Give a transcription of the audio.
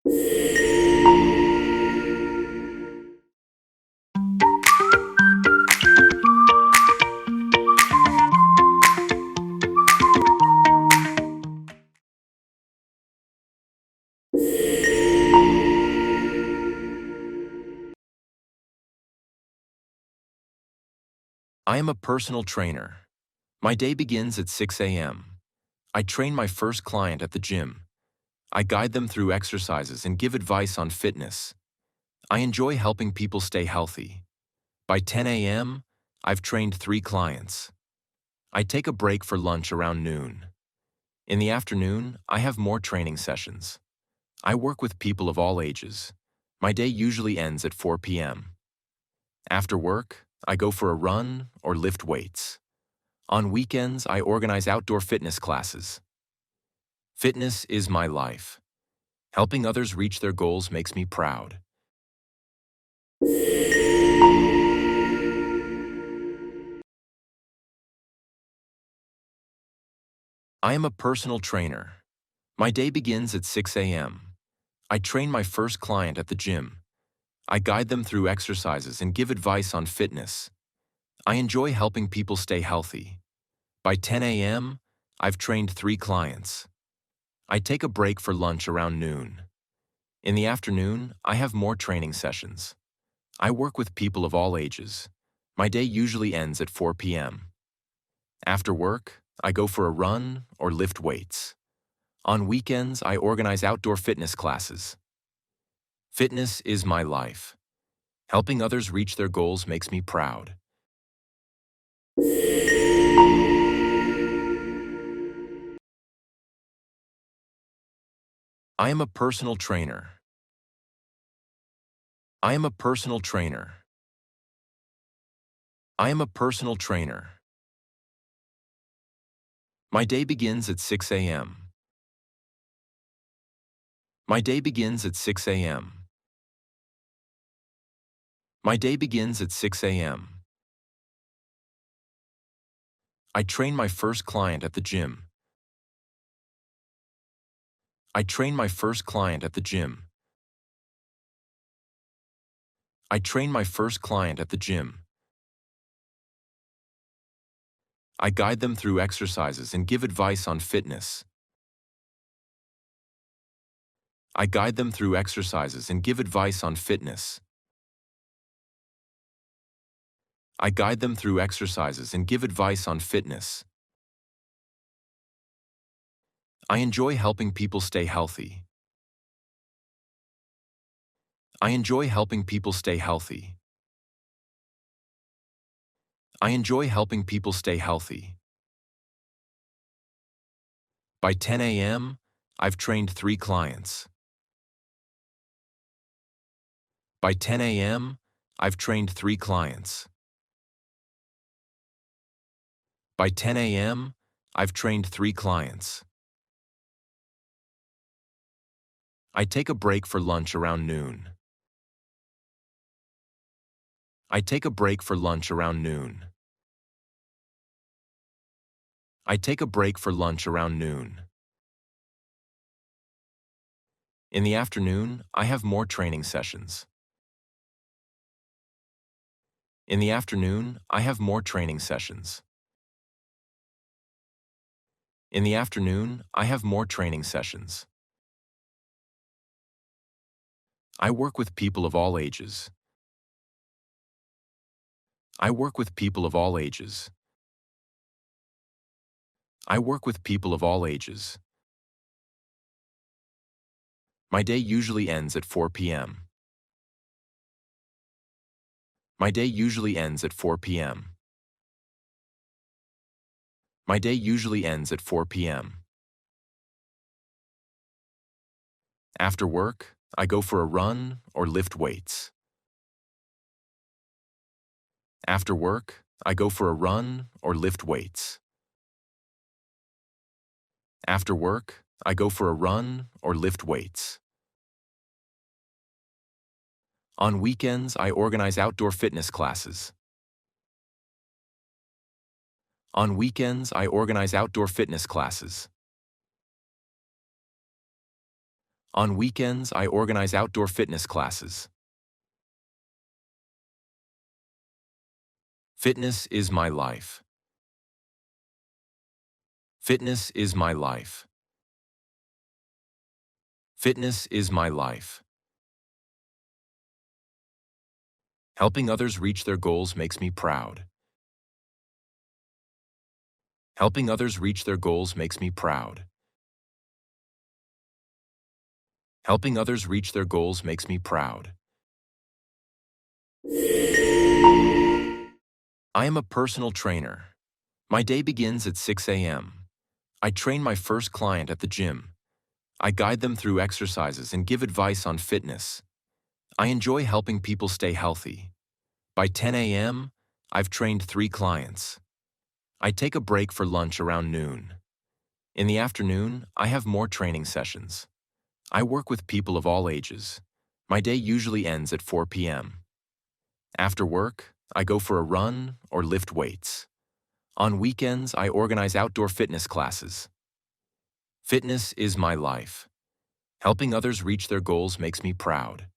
I am a personal trainer. My day begins at 6 a.m. I train my first client at the gym. I guide them through exercises and give advice on fitness. I enjoy helping people stay healthy. By 10 a.m., I've trained 3 clients. I take a break for lunch around noon. In the afternoon, I have more training sessions. I work with people of all ages. My day usually ends at 4 p.m. After work, I go for a run or lift weights. On weekends, I organize outdoor fitness classes. Fitness is my life. Helping others reach their goals makes me proud. I am a personal trainer. My day begins at 6 a.m. I train my first client at the gym. I guide them through exercises and give advice on fitness. I enjoy helping people stay healthy. By 10 a.m., I've trained 3 clients. I take a break for lunch around noon. In the afternoon, I have more training sessions. I work with people of all ages. My day usually ends at 4 p.m. After work, I go for a run or lift weights. On weekends, I organize outdoor fitness classes. Fitness is my life. Helping others reach their goals makes me proud. I am a personal trainer. I am a personal trainer. I am a personal trainer. My day begins at 6 a.m. My day begins at 6 a.m. My day begins at 6 a.m. I train my first client at the gym. I train my first client at the gym. I train my first client at the gym. I guide them through exercises and give advice on fitness. I guide them through exercises and give advice on fitness. I guide them through exercises and give advice on fitness. I enjoy helping people stay healthy. I enjoy helping people stay healthy. I enjoy helping people stay healthy. By 10 a.m., I've trained 3 clients. By 10 a.m., I've trained 3 clients. By 10 a.m., I've trained 3 clients. I take a break for lunch around noon. I take a break for lunch around noon. I take a break for lunch around noon. In the afternoon, I have more training sessions. In the afternoon, I have more training sessions. In the afternoon, I have more training sessions. I work with people of all ages. I work with people of all ages. I work with people of all ages. My day usually ends at 4 p.m. My day usually ends at 4 p.m. My day usually ends at 4 p.m. After work, I go for a run or lift weights. After work, I go for a run or lift weights. After work, I go for a run or lift weights. On weekends, I organize outdoor fitness classes. On weekends, I organize outdoor fitness classes. On weekends, I organize outdoor fitness classes. Fitness is my life. Fitness is my life. Fitness is my life. Helping others reach their goals makes me proud. Helping others reach their goals makes me proud. Helping others reach their goals makes me proud. I am a personal trainer. My day begins at 6 a.m. I train my first client at the gym. I guide them through exercises and give advice on fitness. I enjoy helping people stay healthy. By 10 a.m., I've trained 3 clients. I take a break for lunch around noon. In the afternoon, I have more training sessions. I work with people of all ages. My day usually ends at 4 p.m. After work, I go for a run or lift weights. On weekends, I organize outdoor fitness classes. Fitness is my life. Helping others reach their goals makes me proud.